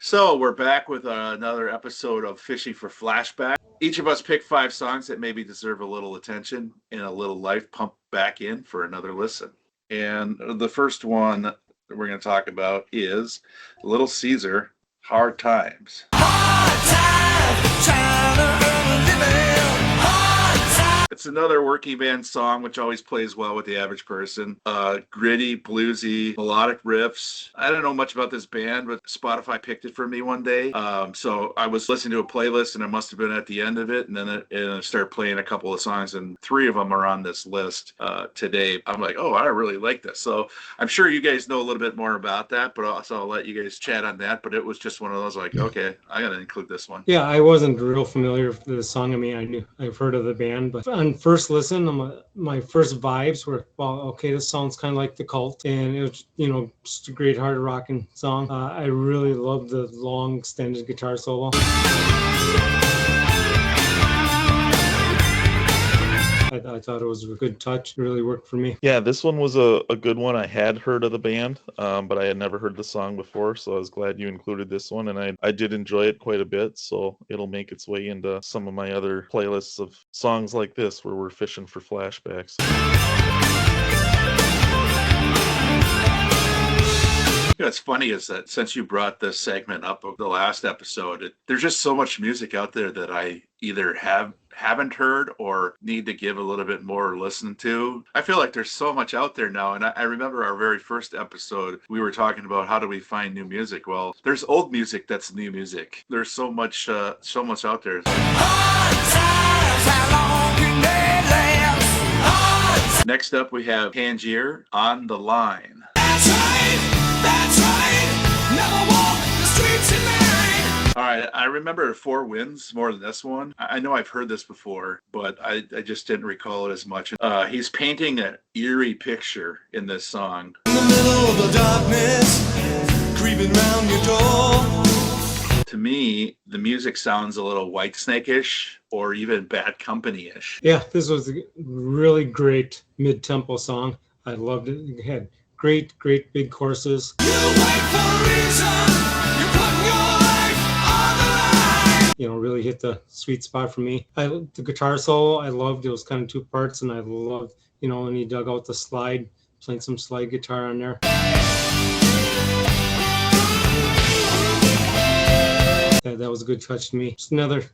So we're back with another episode of Fishing for Flashbacks. Each of us pick 5 songs that maybe deserve a little attention and a little life pumped back in for another listen. And the first one that we're going to talk about is Little Caesar, Hard Times. Hard times, trying to earn a living. It's another working band song, which always plays well with the average person. Gritty, bluesy, melodic riffs. I don't know much about this band, but Spotify picked it for me one day. So I was listening to a playlist, and it must have been at the end of it. And then I started playing a couple of songs, and 3 of them are on this list today. I'm like, oh, I really like this. So I'm sure you guys know a little bit more about that, but also I'll let you guys chat on that. But it was just one of those like, okay, I got to include this one. Yeah, I wasn't real familiar with the song. I mean, I've heard of the band, but on first listen, my first vibes were, well, okay, this sounds kind of like The Cult, and it was, just a great hard rocking song. I really loved the long extended guitar solo. I thought it was a good touch. It really worked for me. Yeah, this one was a good one. I had heard of the band, but I had never heard the song before, so I was glad you included this one, and I did enjoy it quite a bit, so it'll make its way into some of my other playlists of songs like this where we're fishing for flashbacks. What's funny is that since you brought this segment up of the last episode, there's just so much music out there that I either haven't heard or need to give a little bit more listen to. I feel like there's so much out there now, and I remember our very first episode, we were talking about how do we find new music. Well, there's old music that's new music. There's so much out there. Next up, we have Tangier, On the Line. That's right. Never walk the streets at night. All right, I remember 4 Winds more than this one. I know I've heard this before, but I just didn't recall it as much. He's painting an eerie picture in this song. In the middle of the darkness, creeping round your door. To me, the music sounds a little Whitesnake-ish or even Bad Company-ish. Yeah, this was a really great mid-tempo song. I loved it. It had great big choruses. You wait for a reason. You put your life on the line. Really hit the sweet spot for me. The guitar solo, I loved. It was kind of 2 parts, and I loved, when he dug out the slide, playing some slide guitar on there. That was a good touch to me. Just another,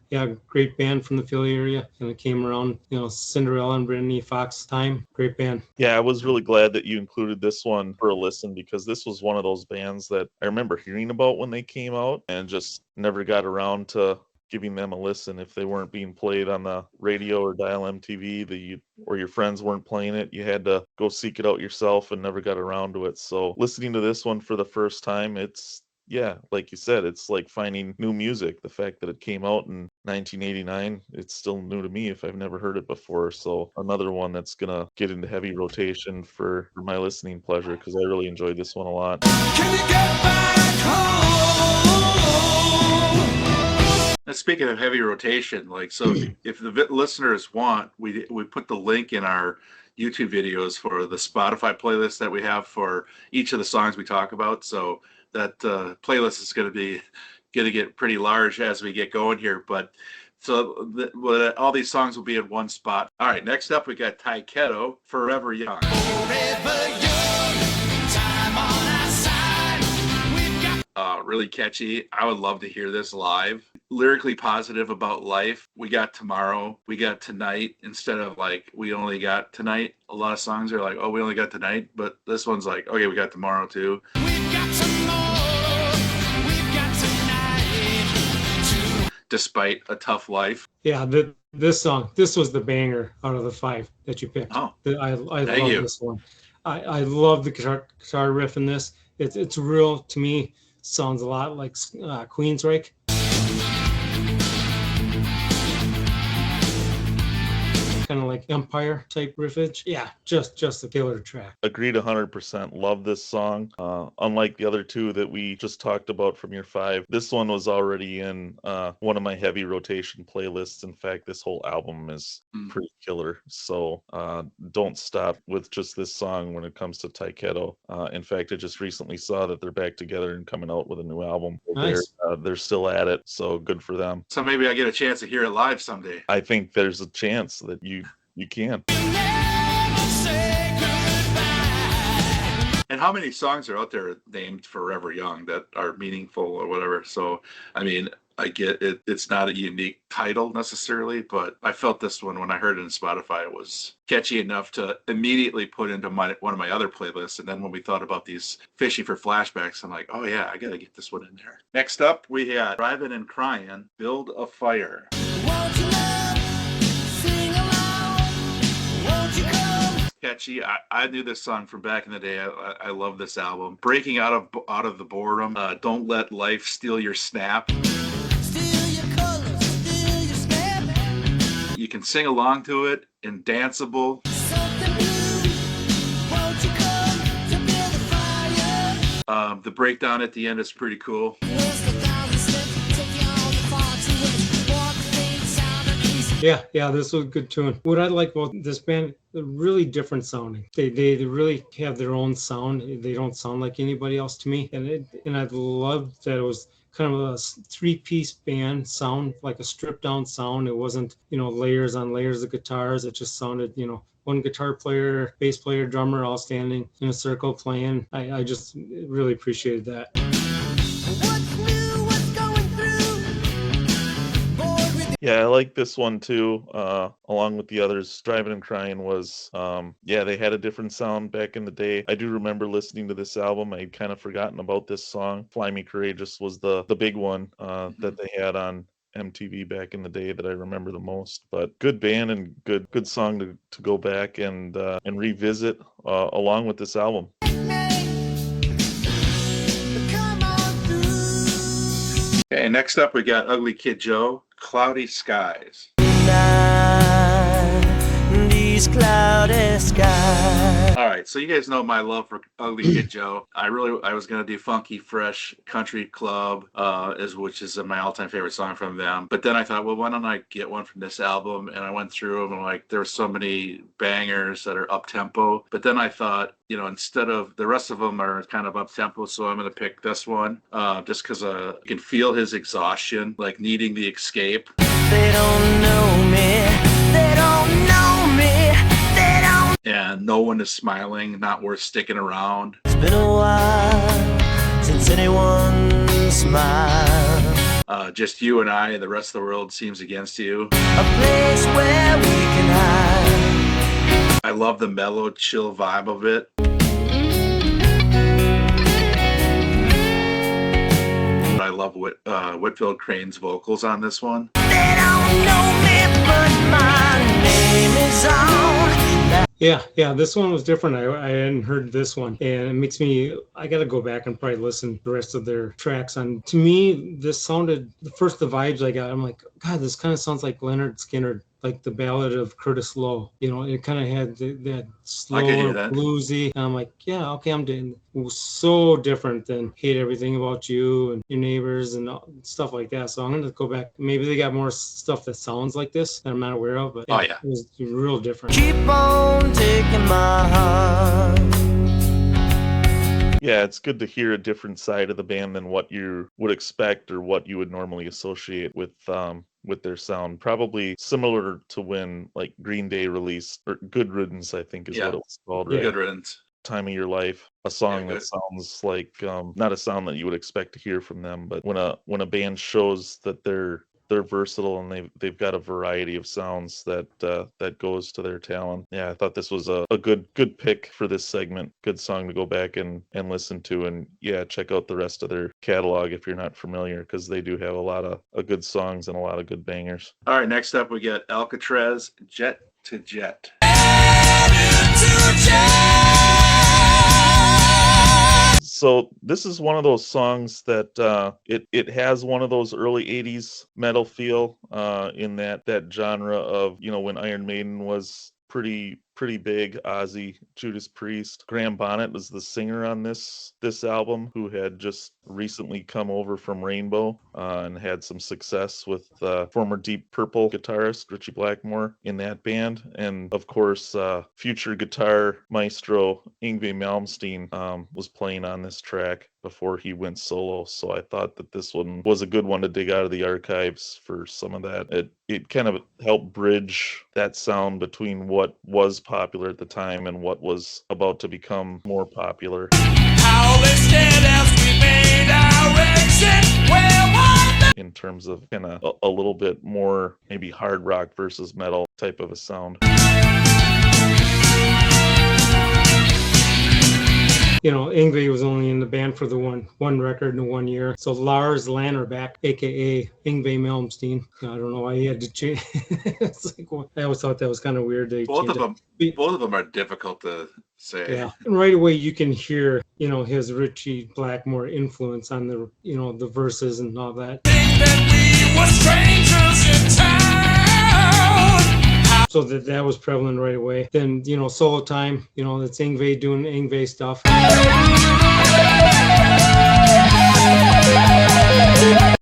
great band from the Philly area. And it came around, Cinderella and Brittany Fox time. Great band. Yeah, I was really glad that you included this one for a listen, because this was one of those bands that I remember hearing about when they came out and just never got around to giving them a listen. If they weren't being played on the radio or dial MTV, or your friends weren't playing it, you had to go seek it out yourself and never got around to it. So listening to this one for the first time, yeah, like you said, it's like finding new music. The fact that it came out in 1989, it's still new to me if I've never heard it before. So another one that's going to get into heavy rotation for my listening pleasure, because I really enjoyed this one a lot. Can you get back home? Now, speaking of heavy rotation, if the listeners want, we put the link in our YouTube videos for the Spotify playlist that we have for each of the songs we talk about. So that playlist is going to get pretty large as we get going here. But all these songs will be in one spot. All right, next up we got Taiketo, Forever Young. Forever young, time on our side. Really catchy. I would love to hear this live. Lyrically positive about life. We got tomorrow. We got tonight. Instead of we only got tonight. A lot of songs are like, oh, we only got tonight. But this one's like, okay, we got tomorrow too. Despite a tough life. Yeah, this song, this was the banger out of the 5 that you picked. Oh, I love this one. I love the guitar riff in this. It's real, to me, sounds a lot like Queensryche. kind of like Empire type riffage. Yeah, just a killer track. Agreed 100%. Love this song. Unlike the other two that we just talked about from your 5, this one was already in one of my heavy rotation playlists. In fact, this whole album is pretty killer. So don't stop with just this song when it comes to Taiketo. In fact, I just recently saw that they're back together and coming out with a new album. Nice. They're still at it, so good for them. So maybe I get a chance to hear it live someday. I think there's a chance that you can. And how many songs are out there named Forever Young that are meaningful or whatever? So, I mean, I get it. It's not a unique title necessarily, but I felt this one when I heard it in Spotify, it was catchy enough to immediately put into one of my other playlists. And then when we thought about these Fishing for Flashbacks, I'm like, oh yeah, I got to get this one in there. Next up, we had Driving and Crying, Build a Fire. Catchy. I knew this song from back in the day. I love this album. Breaking out of the boredom. Don't let life steal your snap. You can sing along to it and danceable. The breakdown at the end is pretty cool. Yeah, this was a good tune. What I like about this band, they're really different sounding. They really have their own sound. They don't sound like anybody else to me. And I loved that it was kind of a 3-piece band sound, like a stripped down sound. It wasn't, layers on layers of guitars. It just sounded, one guitar player, bass player, drummer, all standing in a circle playing. I just really appreciated that. Yeah, I like this one too, along with the others. Driving and Crying was, they had a different sound back in the day. I do remember listening to this album. I'd kind of forgotten about this song. Fly Me Courageous was the big one that they had on MTV back in the day that I remember the most. But good band and good song to go back and revisit along with this album. Okay, next up we got Ugly Kid Joe, Cloudy Skies. These cloudy skies. All right, so you guys know my love for Ugly Kid Joe. I was gonna do Funky Fresh Country Club, which is my all-time favorite song from them. But then I thought, well, why don't I get one from this album? And I went through them, and like there were so many bangers that are up tempo. But then I thought, instead of the rest of them are kind of up tempo, so I'm gonna pick this one, just because you can feel his exhaustion, like needing the escape. They don't know me. They don't know me. They don't. And no one is smiling. Not worth sticking around. It's been a while since anyone smiled. Just you and I, and the rest of the world seems against you. A place where we can hide. I love the mellow, chill vibe of it. I love Whitfield Crane's vocals on this one. They don't know me, but my name is on. Yeah, this one was different. I hadn't heard this one, and it makes me, I gotta go back and probably listen to the rest of their tracks. And to me, this sounded, the vibes I got, I'm like, God, this kind of sounds like Leonard Skinner, like the Ballad of Curtis Lowe. It kind of had that slow, bluesy. And I'm like, yeah, okay, I'm doing. It was so different than Hate Everything About You and Your Neighbors and stuff like that. So I'm gonna go back. Maybe they got more stuff that sounds like this that I'm not aware of. But it was real different. Keep on taking my heart. Yeah, it's good to hear a different side of the band than what you would expect or what you would normally associate with their sound. Probably similar to when like Green Day released, or Good Riddance, I think is what it was called. Yeah, right? Good Riddance. Time of Your Life, a song that sounds like not a sound that you would expect to hear from them, but when a band shows that they're versatile and they've got a variety of sounds that goes to their talent. Yeah, I thought this was a good pick for this segment. Good song to go back and listen to, and yeah, check out the rest of their catalog if you're not familiar, because they do have a lot of good songs and a lot of good bangers. All right, next up we get Alcatraz, Jet to Jet. So this is one of those songs that it has one of those early 80s metal feel in that genre of, when Iron Maiden was pretty big. Ozzy, Judas Priest. Graham Bonnet was the singer on this album, who had just recently come over from Rainbow and had some success with former Deep Purple guitarist Richie Blackmore in that band, and of course future guitar maestro Yngwie Malmsteen was playing on this track before he went solo. So I thought that this one was a good one to dig out of the archives for some of that. It kind of helped bridge that sound between what was popular at the time and what was about to become more popular. In terms of kind of a little bit more maybe hard rock versus metal type of a sound. Yngwie was only in the band for the one record in 1 year. So Lars Lannerback, aka Yngwie Malmsteen. I don't know why he had to change. It's like, I always thought that was kind of weird. Both of them are difficult to say. Yeah, and right away you can hear, his Richie Blackmore influence on the, the verses and all that. So that was prevalent right away. Then, solo time, it's Yngwie doing Yngwie stuff.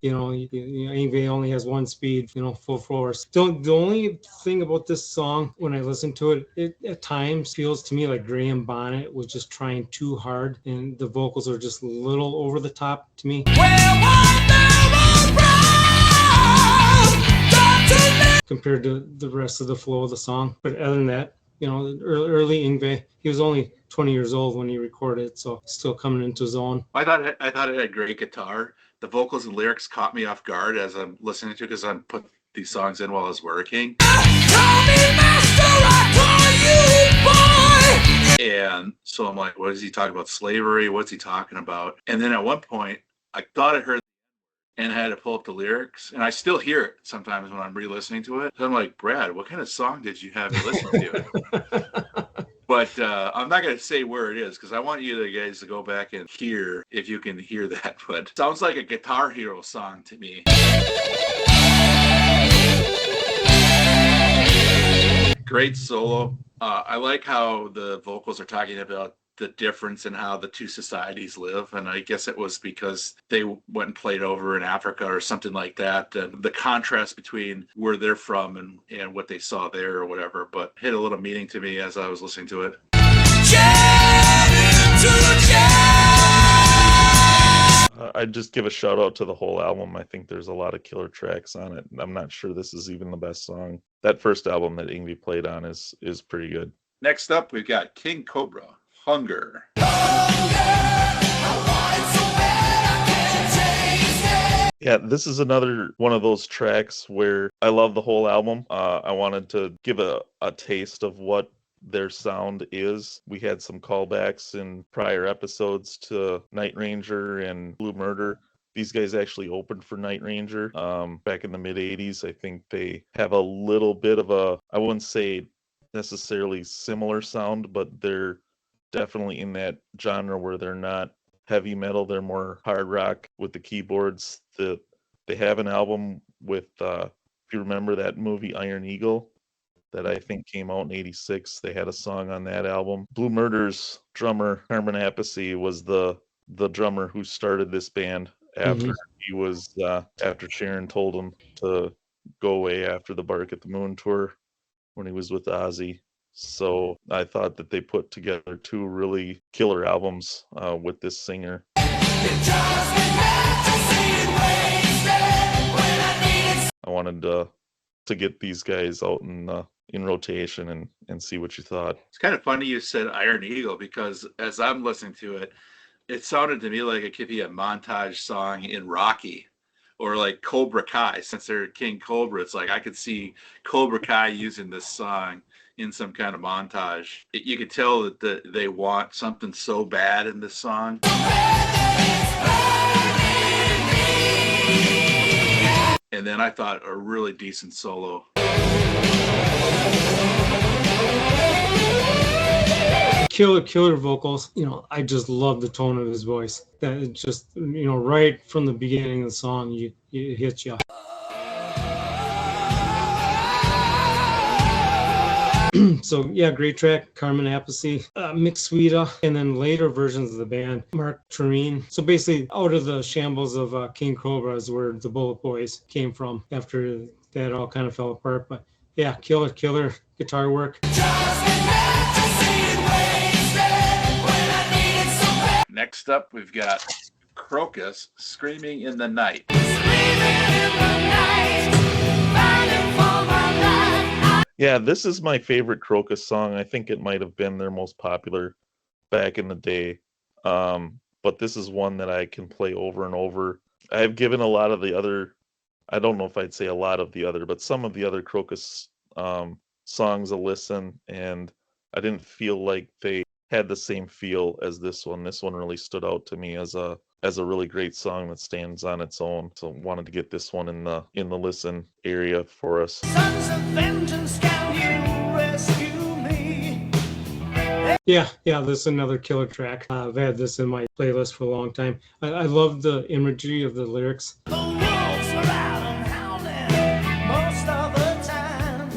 Yngwie only has one speed, full force. The only thing about this song, when I listen to it at times feels to me like Graham Bonnet was just trying too hard, and the vocals are just a little over the top to me. Compared to the rest of the flow of the song. But other than that, early Yngwie, he was only 20 years old when he recorded it, so still coming into his own. I thought it had great guitar. The vocals and lyrics caught me off guard as I'm listening to it, because I'm put these songs in while I was working. And so I'm like, what is he talking about? Slavery? What's he talking about? And then at one point, I thought I heard and I had to pull up the lyrics, and I still hear it sometimes when I'm re-listening to it. So I'm like, Brad, what kind of song did you have me listen to? But I'm not going to say where it is, because I want you guys to go back and hear if you can hear that. But it sounds like a Guitar Hero song to me. Great solo. I like how the vocals are talking about the difference in how the two societies live, and I guess it was because they went and played over in Africa or something like that, and the contrast between where they're from and what they saw there or whatever, but hit a little meaning to me as I was listening to it. I'd just give a shout out to the whole album. I think there's a lot of killer tracks on it. I'm not sure this is even the best song. That first album that Yngwie played on is pretty good. Next up, we've got King Cobra, Hunger. Yeah, this is another one of those tracks where I love the whole album. I wanted to give a taste of what their sound is. We had some callbacks in prior episodes to Night Ranger and Blue Murder. These guys actually opened for Night Ranger back in the mid 80s. I think they have a little bit of I wouldn't say necessarily similar sound, but they're definitely in that genre where they're not heavy metal, they're more hard rock with the keyboards. They have an album with if you remember that movie Iron Eagle that I think came out in 86, they had a song on that album. Blue Murder's drummer Carmen Appice was the drummer who started this band after he was after Sharon told him to go away after the Bark at the Moon tour when he was with Ozzy. So I thought that they put together two really killer albums with this singer. I wanted to get these guys out in rotation and see what you thought. It's kind of funny you said Iron Eagle, because as I'm listening to it, it sounded to me like it could be a montage song in Rocky, or like Cobra Kai. Since they're King Cobra, it's like I could see Cobra Kai using this song in some kind of montage. You could tell that they want something so bad in this song. And then I thought a really decent solo. Killer vocals. I just love the tone of his voice. That it just, right from the beginning of the song, it hits you. So yeah, great track, Carmen Appice, Mick Sweeta, and then later versions of the band, Mark Tureen. So basically, out of the shambles of King Cobra is where the Bullet Boys came from after that all kind of fell apart. But yeah, killer guitar work. Next up, we've got Crocus, Screaming in the Night. Yeah, this is my favorite Crocus song. I think it might have been their most popular back in the day. But this is one that I can play over and over. I've given a lot of the other, I don't know if I'd say a lot of the other, but some of the other Crocus songs a listen, and I didn't feel like they had the same feel as this one. This one really stood out to me as a really great song that stands on its own. So wanted to get this one in the listen area for us. Sons of vengeance, can you rescue me? Yeah, this is another killer track. I've had this in my playlist for a long time. I love the imagery of the lyrics. The wolves were out and howling most of the time.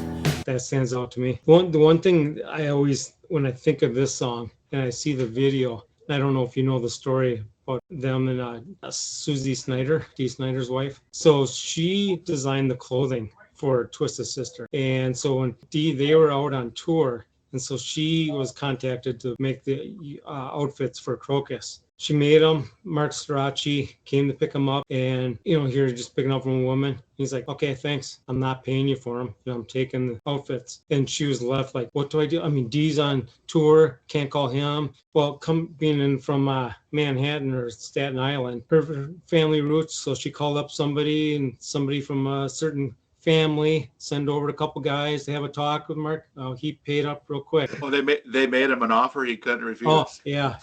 That stands out to me. The one thing I always, when I think of this song and I see the video, I don't know if you know the story about them and Susie Snyder, Dee Snyder's wife. So she designed the clothing for Twisted Sister. And so when they were out on tour, and so she was contacted to make the outfits for Crocus. She made them. Mark Strachey came to pick them up, and here just picking up from a woman. He's like, "Okay, thanks. I'm not paying you for them. I'm taking the outfits." And she was left like, "What do I do? I mean, Dee's on tour. Can't call him." Well, being in from Manhattan or Staten Island, her family roots. So she called up somebody, and somebody from a certain family send over a couple guys to have a talk with Mark. He paid up real quick. Oh, they made him an offer he couldn't refuse. Oh, yeah.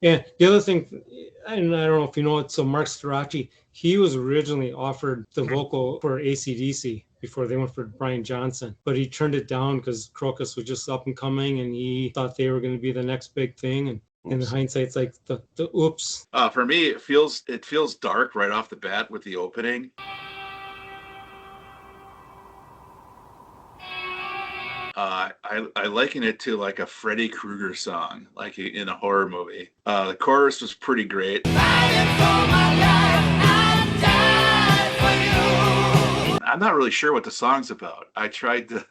And the other thing, and I don't know if you know it, so Mark Strachey, he was originally offered the vocal for AC/DC before they went for Brian Johnson, but he turned it down because Crocus was just up and coming, and he thought they were going to be the next big thing. And in hindsight, it's like the oops. For me, it feels dark right off the bat with the opening. I liken it to like a Freddy Krueger song, like in a horror movie. The chorus was pretty great. I'm not really sure what the song's about. I tried to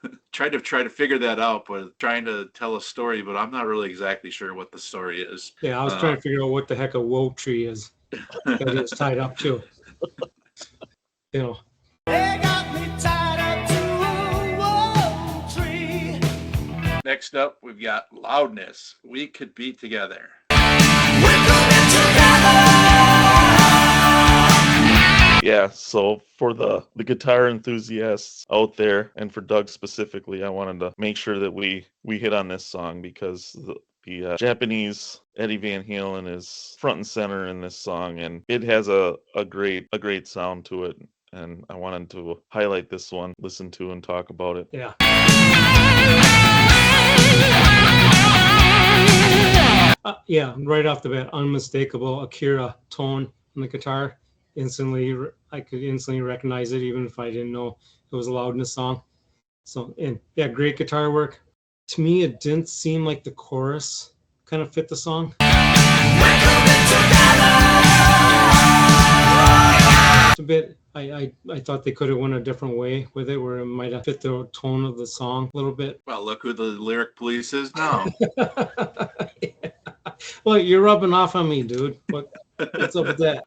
figure that out, but trying to tell a story, but I'm not really exactly sure what the story is. Yeah, I was trying to figure out what the heck a woe tree is that it's tied up to. They got me tied up to a woe tree. Next up, we've got Loudness. We Could Be Together. Yeah, so for the guitar enthusiasts out there, and for Doug specifically, I wanted to make sure that we hit on this song because the Japanese Eddie Van Halen is front and center in this song, and it has a great sound to it. And I wanted to highlight this one, listen to and talk about it. Yeah. Yeah, right off the bat, unmistakable Akira tone on the guitar. I could instantly recognize it, even if I didn't know it was a Loudness song. So, and yeah, great guitar work. To me, it didn't seem like the chorus kind of fit the song. It's a bit. I thought they could have went a different way with it, where it might have fit the tone of the song a little bit. Well, look who the lyric police is now. Yeah. Well, you're rubbing off on me, dude. What's up with that?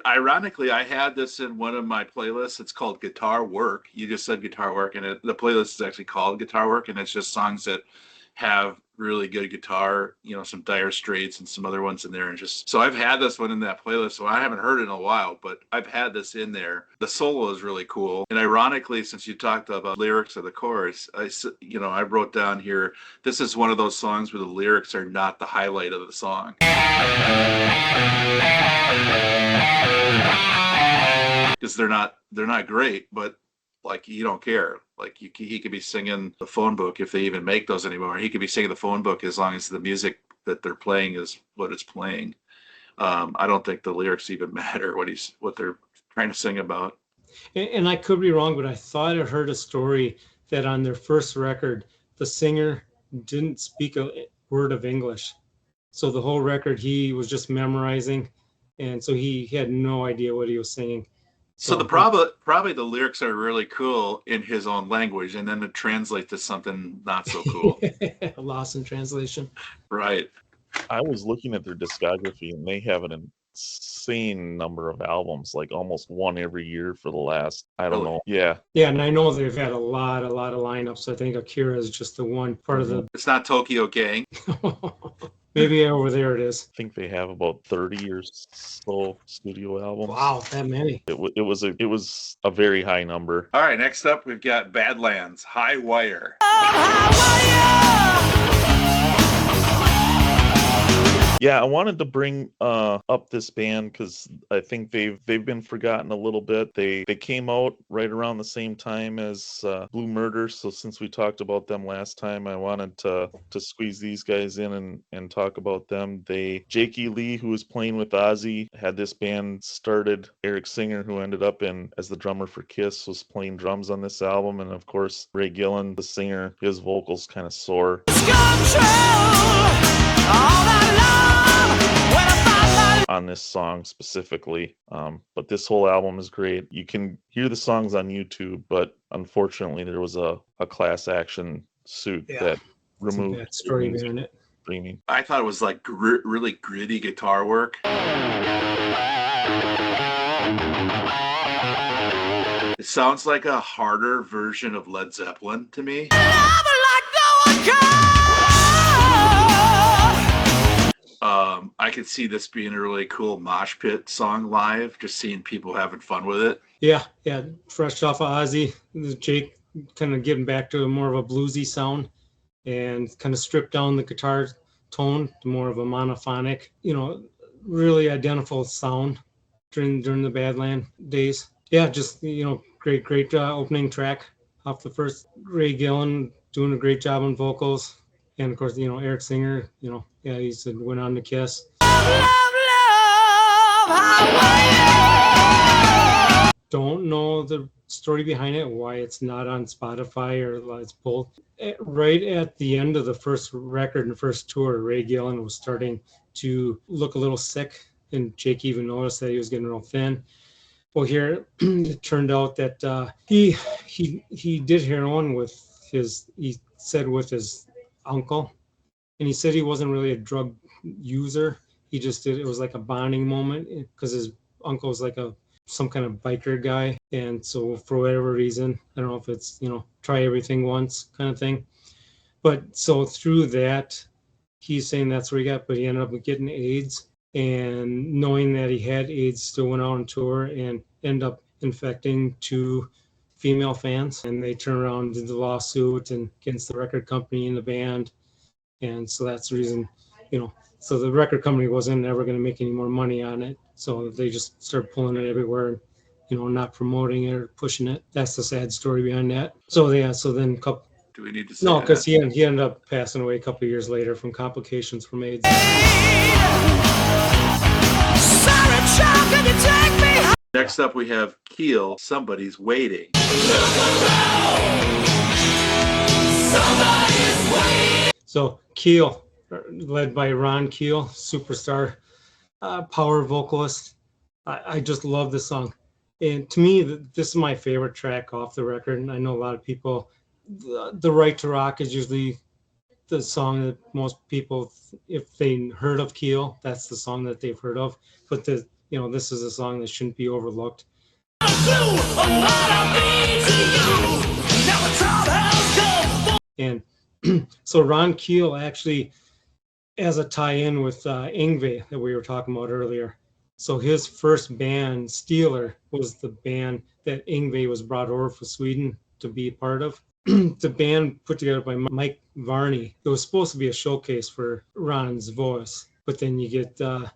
Ironically, I had this in one of my playlists. It's called Guitar Work. You just said Guitar Work, and the playlist is actually called Guitar Work, and it's just songs that have really good guitar, some Dire Straits and some other ones in there. And so I've had this one in that playlist. So I haven't heard it in a while, but I've had this in there. The solo is really cool. And ironically, since you talked about lyrics of the chorus, I wrote down here, this is one of those songs where the lyrics are not the highlight of the song. Because they're not great, but Like you don't care. Like he could be singing the phone book if they even make those anymore. He could be singing the phone book as long as the music that they're playing is what it's playing. I don't think the lyrics even matter what they're trying to sing about. And I could be wrong, but I thought I heard a story that on their first record, the singer didn't speak a word of English. So the whole record he was just memorizing, and so he had no idea what he was singing. So the probably the lyrics are really cool in his own language, and then it translates to something not so cool. Lost in translation. Right. I was looking at their discography, and they have an insane number of albums, like almost one every year for the last, I don't Really? know. Yeah. Yeah, and I know they've had a lot of lineups. I think Akira is just the one part of the. It's not Tokyo Gang. Maybe over there it is. I think they have about 30 or so studio albums. Wow, that many. It was a very high number. All right, next up we've got Badlands, High Wire. Yeah, I wanted to bring up this band because I think they've been forgotten a little bit. They came out right around the same time as Blue Murder, so since we talked about them last time, I wanted to squeeze these guys in and talk about them. Jakey Lee, who was playing with Ozzy, had this band started. Eric Singer, who ended up as the drummer for Kiss, was playing drums on this album, and of course Ray Gillen, the singer, his vocals kind of sore on this song specifically, but this whole album is great. You can hear the songs on YouTube, but unfortunately there was a class action suit that removed that story behind it. Streaming. I thought it was like really gritty guitar work. It sounds like a harder version of Led Zeppelin to me. I could see this being a really cool mosh pit song live, just seeing people having fun with it. Yeah, fresh off of Ozzy, Jake kind of getting back to more of a bluesy sound and kind of stripped down the guitar tone to more of a monophonic, really identical sound during the Badland days. Yeah, just, great opening track off the first. Ray Gillen doing a great job on vocals. And of course, Eric Singer, he went on to Kiss. Don't know the story behind it, why it's not on Spotify or it's pulled. Right at the end of the first record and first tour, Ray Gillen was starting to look a little sick, and Jake even noticed that he was getting real thin. Well, here it turned out that he did heroin with his uncle, and he said he wasn't really a drug user. He just did it was like a bonding moment because his uncle was like some kind of biker guy, and so for whatever reason, I don't know if it's try everything once kind of thing, but so through that, he's saying that's where he got, but he ended up getting AIDS, and knowing that he had AIDS, still went out on tour and ended up infecting 2 female fans, and they turned around and did the lawsuit and against the record company and the band. And so that's the reason, so the record company wasn't ever going to make any more money on it. So they just started pulling it everywhere, not promoting it or pushing it. That's the sad story behind that. So then Do we need to say no, because that? he ended up passing away a couple of years later from complications from AIDS. Next up, we have Keel, Somebody's Waiting. So Keel, led by Ron Keel, superstar power vocalist. I just love this song. And to me, this is my favorite track off the record. And I know a lot of people, The Right to Rock is usually the song that most people, if they heard of Keel, that's the song that they've heard of. But this is a song that shouldn't be overlooked. And so Ron Keel actually has a tie-in with Yngwie that we were talking about earlier. So his first band, Steeler, was the band that Yngwie was brought over from Sweden to be a part of. The band put together by Mike Varney. It was supposed to be a showcase for Ron's voice, but then you get the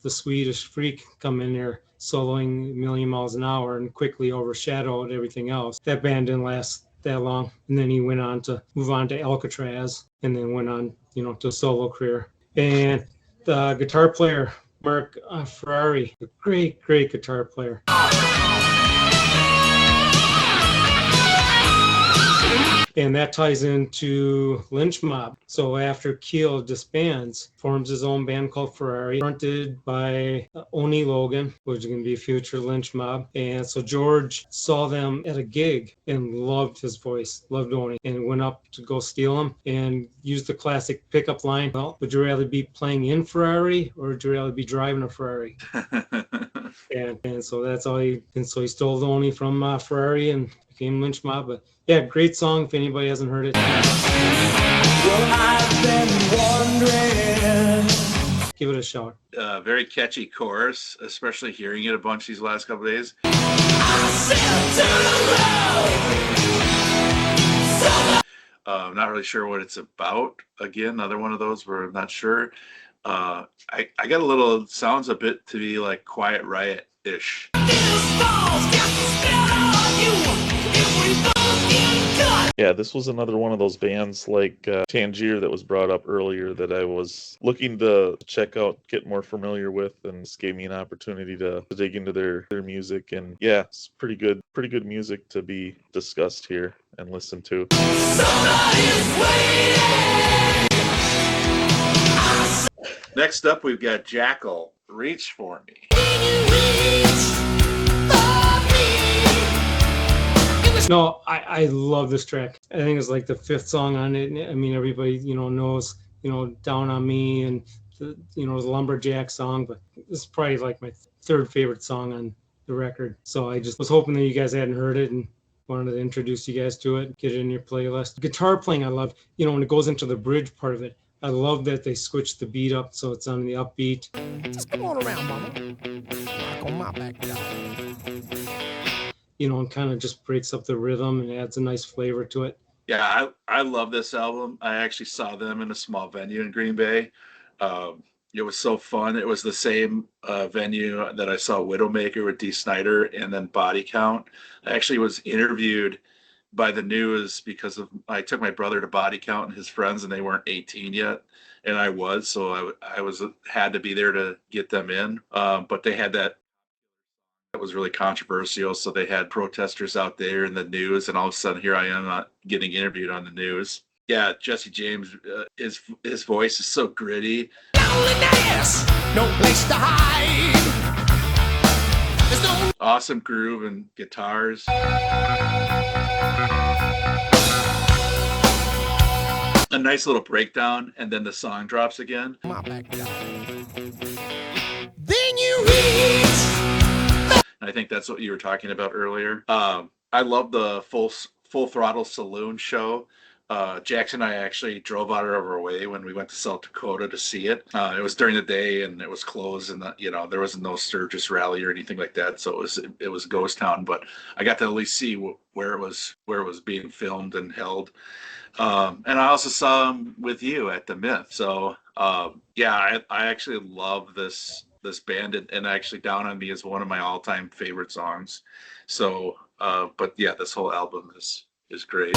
Swedish freak come in there soloing a million miles an hour and quickly overshadowed everything else. That band didn't last that long. And then he went on to move on to Alcatraz and then went on, to a solo career. And the guitar player, Mark Ferrari, a great, great guitar player. And that ties into Lynch Mob. So after Keel disbands, forms his own band called Ferrari, fronted by Oni Logan, which is going to be a future Lynch Mob. And so George saw them at a gig and loved his voice, loved Oni, and went up to go steal him and used the classic pickup line, well, would you rather be playing in Ferrari or would you rather be driving a Ferrari? and so that's all he stole Oni from Ferrari and became Lynch Mob. But yeah, great song if anybody hasn't heard it. Well, I've been wondering. Give it a shot. Very catchy chorus, especially hearing it a bunch these last couple of days. Not really sure what it's about. Again, another one of those where I'm not sure. I got a little, sounds a bit to be like Quiet Riot-ish. Yeah, this was another one of those bands like Tangier that was brought up earlier that I was looking to check out, get more familiar with, and this gave me an opportunity to dig into their music. And yeah, it's pretty good music to be discussed here and listened to. Next up, we've got Jackal, Reach For Me. No, I love this track. I think it's like the fifth song on it. I mean, everybody, knows, Down on Me and, the Lumberjack song, but this is probably like my third favorite song on the record. So I just was hoping that you guys hadn't heard it and wanted to introduce you guys to it, get it in your playlist. Guitar playing, I love, when it goes into the bridge part of it. I love that they switched the beat up so it's on the upbeat. Just come on around, mama. Rock on my back, and kind of just breaks up the rhythm and adds a nice flavor to it. Yeah, I love this album. I actually saw them in a small venue in Green Bay. It was so fun. It was the same venue that I saw Widowmaker with Dee Snider and then Body Count. I actually was interviewed by the News because I took my brother to Body Count and his friends, and they weren't 18 yet, and I was, so I had to be there to get them in. But they had that was really controversial, so they had protesters out there in the News, and all of a sudden here I am getting interviewed on the News. Yeah, Jesse James, his voice is so gritty. Loneliness, no place to hide. Awesome groove and guitars. A nice little breakdown, and then the song drops again. My back down. Then you reach. I think that's what you were talking about earlier. I love the full throttle saloon show. Jackson and I actually drove out of our way when we went to South Dakota to see it. It was during the day and it was closed, and there was no Sturgis rally or anything like that, so it was ghost town. But I got to at least see where it was being filmed and held. And I also saw them with you at the Myth. So yeah, I actually love this band, and actually Down on Me is one of my all-time favorite songs. So but yeah, this whole album is great.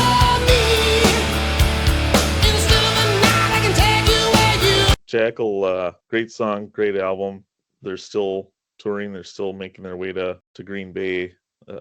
Jackal, great song, great album. They're still touring, they're still making their way to Green Bay,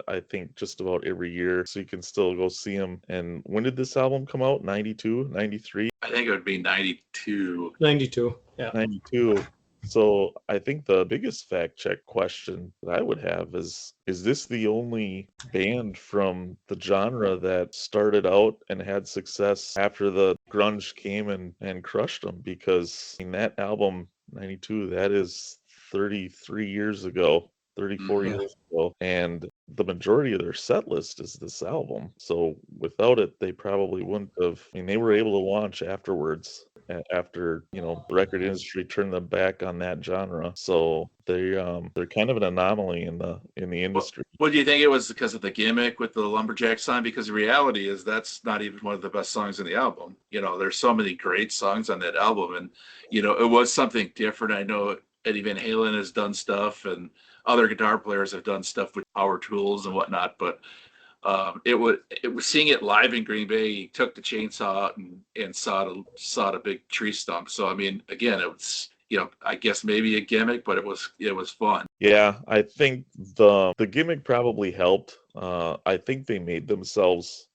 I think just about every year, so you can still go see them. And when did this album come out? 92, 93? I think it would be 92. 92, yeah. 92. So I think the biggest fact check question that I would have is this the only band from the genre that started out and had success after the grunge came and crushed them? Because in that album, 92, that is 33 years ago, 34 years ago, and the majority of their set list is this album. So without it, they probably wouldn't have. I mean, they were able to launch afterwards, after the record industry turned them back on that genre. So they're kind of an anomaly in the industry. What do you think it was because of the gimmick with the Lumberjack song? Because the reality is that's not even one of the best songs in the album. There's so many great songs on that album, and it was something different. I know Eddie Van Halen has done stuff, and other guitar players have done stuff with power tools and whatnot, but it was seeing it live in Green Bay. He took the chainsaw out and sawed a big tree stump. So I mean, again, it was, I guess maybe a gimmick, but it was fun. Yeah, I think the gimmick probably helped. I think they made themselves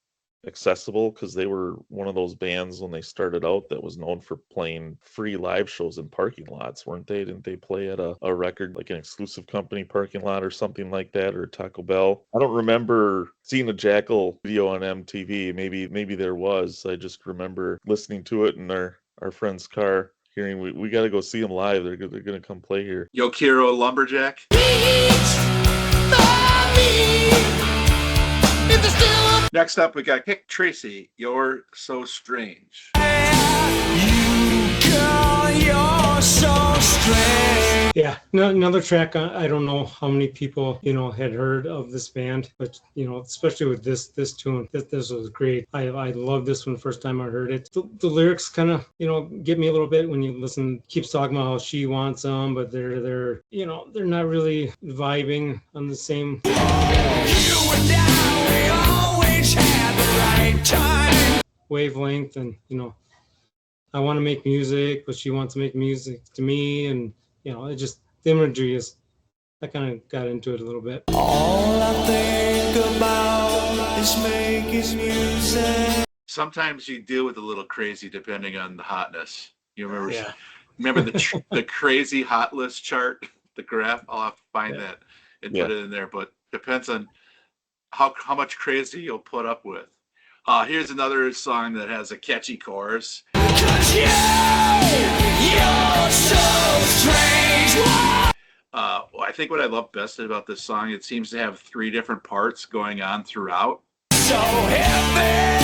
accessible because they were one of those bands when they started out that was known for playing free live shows in parking lots, weren't they? Didn't they play at a record, like an exclusive company parking lot or something like that, or Taco Bell? I don't remember seeing a Jackal video on MTV. Maybe there was. I just remember listening to it in our friend's car, hearing we got to go see them live. They're gonna come play here. Yokiro Lumberjack. Next up, we got Kick Tracy, You're So Strange. You're so strange. Yeah, another track. I don't know how many people had heard of this band, but especially with this tune, this was great. I loved this one the first time I heard it. The lyrics kind of get me a little bit when you listen. Keeps talking about how she wants them, but they're not really vibing on the same. You and I, we always had the right time. Wavelength, and I want to make music, but she wants to make music to me, and it just, the imagery is, I kind of got into it a little bit. All I think about is making music. Sometimes you deal with a little crazy depending on the hotness. You remember? Yeah. Remember the crazy hot list chart, the graph? I'll have to find that and put it in there. But depends on how much crazy you'll put up with. Here's another song that has a catchy chorus. 'Cause you're so strange. I think what I love best about this song, it seems to have 3 different parts going on throughout. So heavy.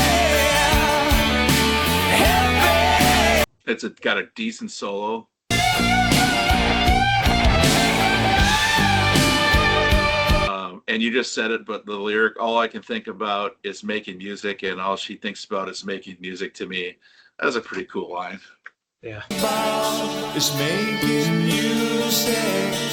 It's got a decent solo. And you just said it, but the lyric, all I can think about is making music, and all she thinks about is making music to me. That's a pretty cool line. Yeah. Is making music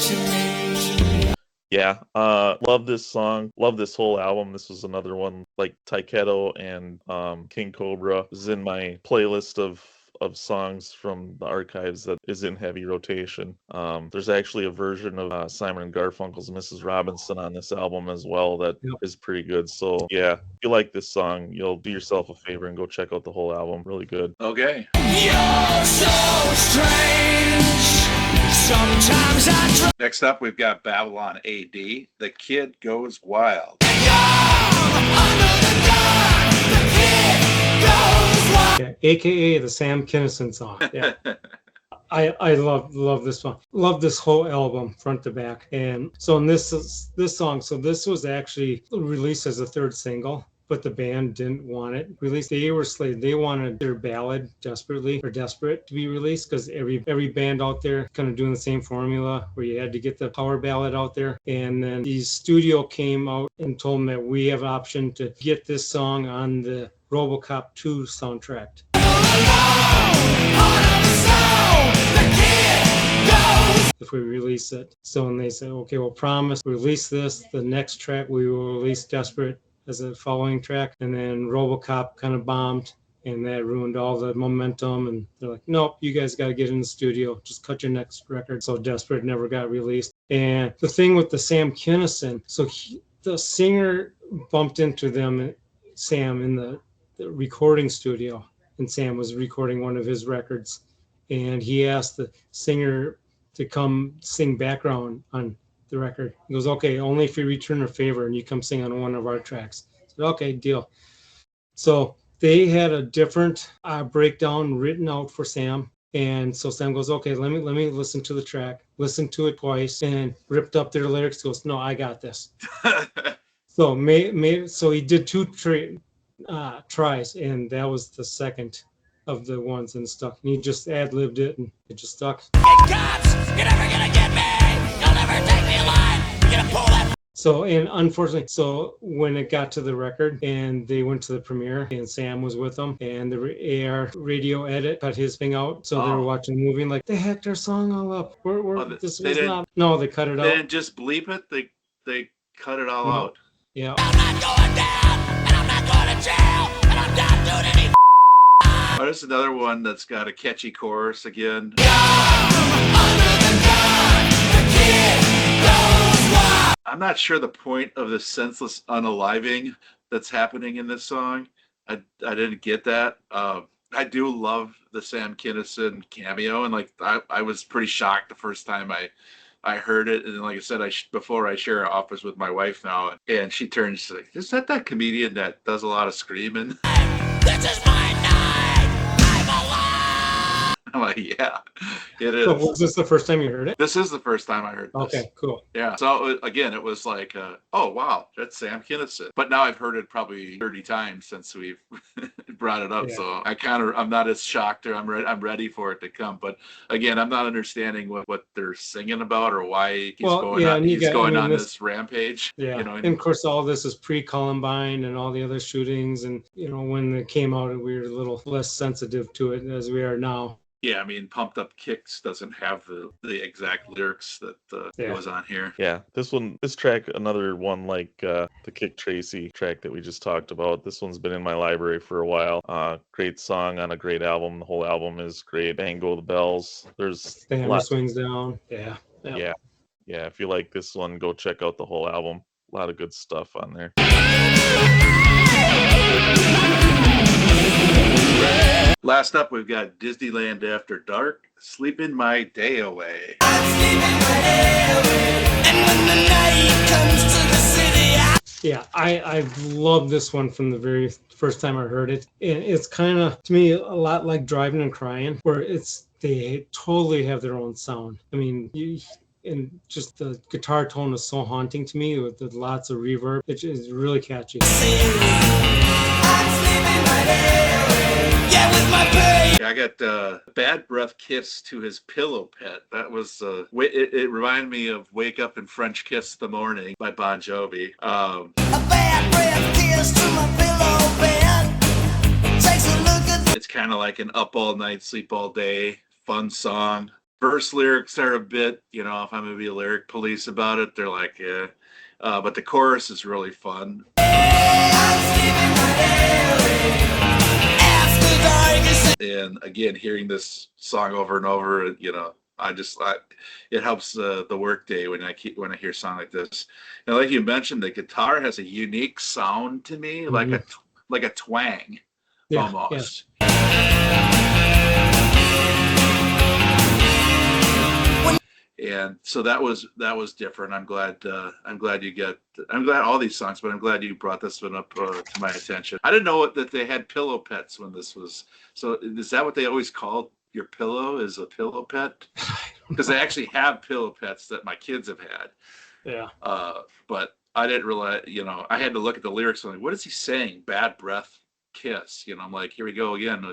to me. Yeah, love this song. Love this whole album. This was another one, like Taiketo and King Cobra is in my playlist of songs from the archives that is in heavy rotation. There's actually a version of Simon and Garfunkel's Mrs. Robinson on this album as well that is pretty good. So yeah, if you like this song, you'll do yourself a favor and go check out the whole album. Really good. Okay. You're so strange. Sometimes I try. Next up, we've got Babylon AD, The Kid Goes Wild. Yeah, AKA the Sam Kinison song. Yeah. I love this one. Love this whole album front to back. And so in this song, so this was actually released as a 3rd single, but the band didn't want it released. They were slated. They wanted their ballad desperate to be released, because every band out there kind of doing the same formula where you had to get the power ballad out there. And then the studio came out and told them that we have an option to get this song on the RoboCop 2 soundtrack. If we release it. So when they said, okay, we'll promise release this, the next track we will release Desperate as a following track. And then RoboCop kind of bombed, and that ruined all the momentum. And they're like, nope, you guys got to get in the studio. Just cut your next record. So Desperate never got released. And the thing with the Sam Kinison, so the singer bumped into Sam in the recording studio, and Sam was recording one of his records, and he asked the singer to come sing background on the record. He goes, okay, only if you return a favor and you come sing on one of our tracks. I said, okay, deal. So they had a different breakdown written out for Sam, and so Sam goes, okay, let me listen to the track, listen to it twice, and ripped up their lyrics. Goes, no, I got this. So he did 2 tries, and that was the second of the ones, and stuck. And he just ad-libbed it, and it just stuck. Cops, you're never gonna get me. You'll never take me alive. You're gonna pull that. So, and unfortunately, so when it got to the record and they went to the premiere and Sam was with them and the AR radio edit cut his thing out. So they were watching the movie and like, they hacked our song all up. This They was didn't. not. No, they cut it They out. didn't just bleep it. They cut it all No. out. Yeah. I'm not going down, and I'm not going to jail, and I'm not doing any Oh, there's another one that's got a catchy chorus again. I'm not sure the point of the senseless unaliving that's happening in this song. I didn't get that. I do love the Sam Kinison cameo, and like I was pretty shocked the first time I heard it, and like I said, before I share an office with my wife now, and she turns to like, is that comedian that does a lot of screaming? This is my night. I'm alive. I'm like, yeah, it So is. was this the first time you heard it? This is the first time I heard this. Okay, cool. Yeah. So again, it was like, oh wow, that's Sam Kinison. But now I've heard it probably 30 times since we've brought it up. Yeah. So I'm not as shocked, or I'm ready for it to come. But again, I'm not understanding what they're singing about or why he's going on this rampage. Yeah. You know, and of course, all this is pre-Columbine and all the other shootings. And, when it came out, we were a little less sensitive to it as we are now. yeah, I mean, Pumped Up Kicks doesn't have the exact lyrics that goes on here. Yeah, this track, another one like the Kick Tracy track that we just talked about. This one's been in my library for a while. Great song on a great album. The whole album is great. Bang Go the Bells. There's The Hammer Swings Down. Yeah. Yeah. If you like this one, go check out the whole album. A lot of good stuff on there. Last up, we've got Disneyland After Dark, Sleeping My Day Away. Yeah, I love this one from the very first time I heard it. And it's kind of, to me, a lot like Driving and Crying, where they totally have their own sound. I mean, and just the guitar tone is so haunting to me with lots of reverb. It is really catchy. Yeah, I got Bad Breath Kiss to His Pillow Pet. That was, it reminded me of Wake Up and French Kiss the Morning by Bon Jovi. A bad breath kiss to my pillow bed. Takes a look at It's kind of like an Up All Night, Sleep All Day fun song. Verse lyrics are a bit, if I'm going to be a lyric police about it, they're like, yeah. But the chorus is really fun. And again, hearing this song over and over, it helps the workday when I hear a song like this. And like you mentioned, the guitar has a unique sound to me, like a twang, almost. And so that was different. I'm glad all these songs, but I'm glad you brought this one up to my attention. I didn't know that they had pillow pets when this was. So is that what they always called your pillow? Is a pillow pet? Because they actually have pillow pets that my kids have had. Yeah. But I didn't realize. I had to look at the lyrics. I'm like, what is he saying? Bad breath kiss. I'm like, here we go again.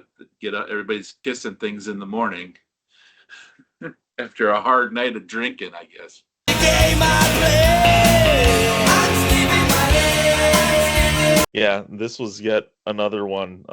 Get up. Everybody's kissing things in the morning. After a hard night of drinking, I guess. Yeah, this was yet another one,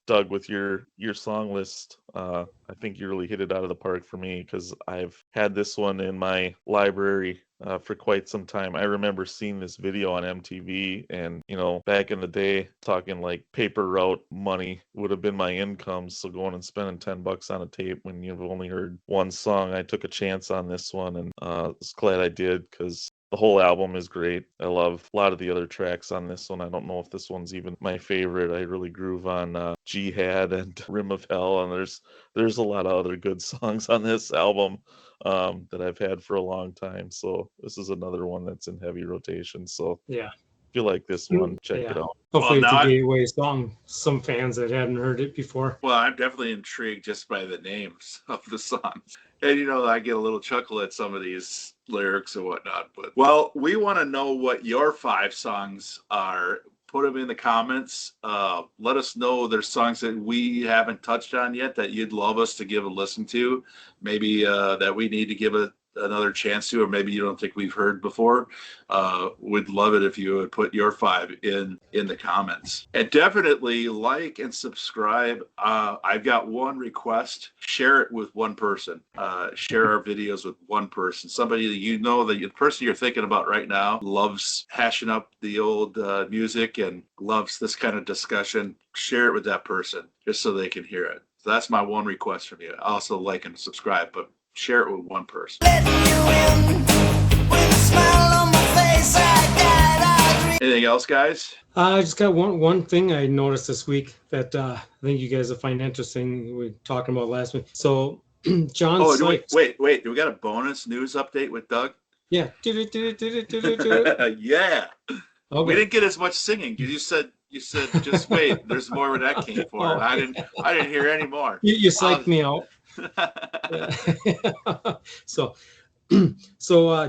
Doug, with your song list. I think you really hit it out of the park for me because I've had this one in my library for quite some time. I remember seeing this video on MTV, and back in the day, talking like paper route money would have been my income. So going and spending $10 on a tape when you've only heard one song, I took a chance on this one, and was glad I did because the whole album is great. I love a lot of the other tracks on this one. I don't know if this one's even my favorite. I really groove on Jihad and Rim of Hell, and there's a lot of other good songs on this album that I've had for a long time. So this is another one that's in heavy rotation. So yeah, if you like this one, check it out. Hopefully it's a gateway song. Some fans that hadn't heard it before. Well, I'm definitely intrigued just by the names of the songs. And, I get a little chuckle at some of these lyrics and whatnot. But, well, we want to know what your 5 songs are. Put them in the comments. Let us know there's songs that we haven't touched on yet that you'd love us to give a listen to. Maybe that we need to give a another chance to, or maybe you don't think we've heard before, we'd love it if you would put your 5 in the comments. And definitely like and subscribe. I've got one request: share it with one person. Share our videos with one person. Somebody that you know, the person you're thinking about right now loves hashing up the old music and loves this kind of discussion. Share it with that person just so they can hear it. So that's my one request from you. Also like and subscribe, but share it with one person. Anything else, guys? I just got one thing I noticed this week that I think you guys will find interesting. We were talking about last week. So John Sykes. Wait. Do we got a bonus news update with Doug? Yeah. Yeah. Okay. We didn't get as much singing. You said just wait. There's more where that came from. Oh. I didn't hear any more. You psyched me out. So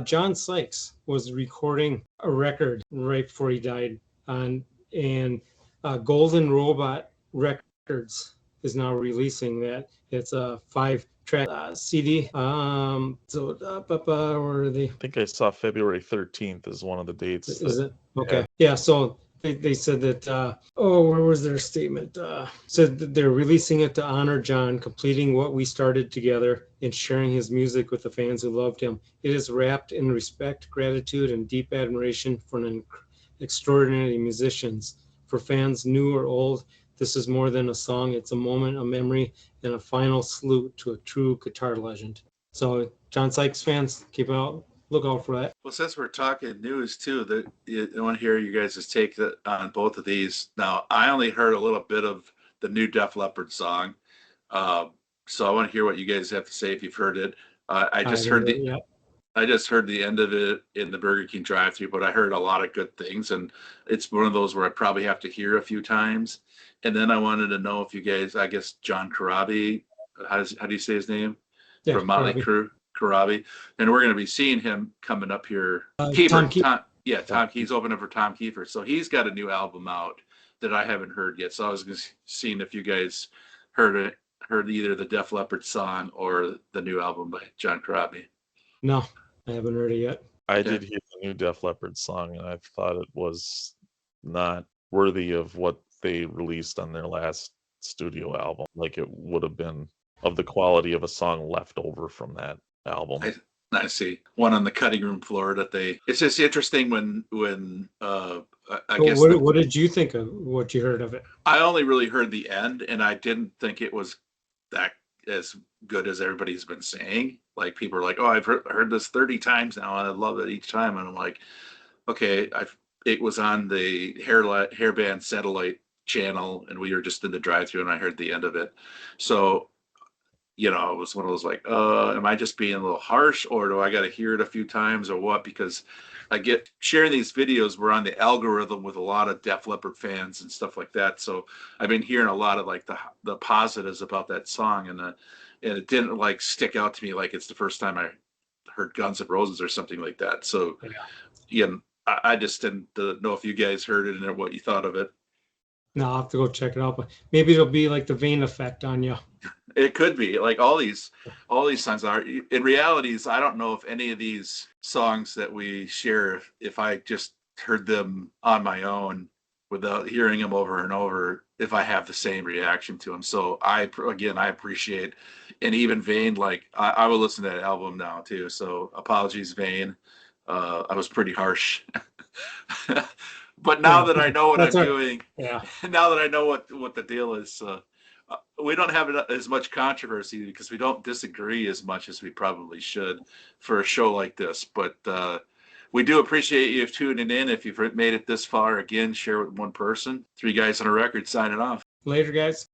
John Sykes was recording a record right before he died, and Golden Robot Records is now releasing that. It's a 5-track CD. Where are they? I think I saw February 13th is one of the dates. Is it? Okay. Yeah. So they said that, where was their statement? Said that they're releasing it to honor John, completing what we started together and sharing his music with the fans who loved him. It is wrapped in respect, gratitude, and deep admiration for an extraordinary musicians. For fans new or old, this is more than a song. It's a moment, a memory, and a final salute to a true guitar legend. So John Sykes fans, look out for that. Well, since we're talking news too, that I want to hear you guys' take on both of these. Now, I only heard a little bit of the new Def Leppard song, so I want to hear what you guys have to say if you've heard it. I just heard the end of it in the Burger King drive-thru, but I heard a lot of good things, and it's one of those where I probably have to hear a few times. And then I wanted to know if you guys, I guess John Corabi, how do you say his name? Yeah, From Motley Crue. Corabi, and we're going to be seeing him coming up here. Tom He's opening for Tom Kiefer, so he's got a new album out that I haven't heard yet. So I was seeing if you guys heard either the Def Leppard song or the new album by John Corabi. No, I haven't heard it yet. I did hear the new Def Leppard song, and I thought it was not worthy of what they released on their last studio album. Like, it would have been of the quality of a song left over from that album. I see one on the cutting room floor that it's just interesting when I guess what did you think of what you heard of it? I only really heard the end, and I didn't think it was that as good as everybody's been saying. Like, people are like, oh, I've heard this 30 times now and I love it each time, and I'm like, okay, it was on the Hairband satellite channel, and we were just in the drive-thru, and I heard the end of it. So it was one of those like, am I just being a little harsh, or do I got to hear it a few times, or what? Because I get sharing these videos, we're on the algorithm with a lot of Def Leppard fans and stuff like that. So I've been hearing a lot of like the positives about that song, and it didn't like stick out to me like it's the first time I heard Guns N' Roses or something like that. So I just didn't know if you guys heard it and what you thought of it. No, I'll have to go check it out, but maybe it'll be like the Vane effect on you. It could be like all these songs are. In realities, I don't know if any of these songs that we share, if I just heard them on my own without hearing them over and over, if I have the same reaction to them. So I appreciate, and even Vane, like I will listen to that album now too. So apologies, Vane. I was pretty harsh. But now that I know what I'm doing, now that I know what the deal is, we don't have as much controversy because we don't disagree as much as we probably should for a show like this. But we do appreciate you tuning in. If you've made it this far, again, share with one person. 3 Guys on a Record signing off. Later, guys.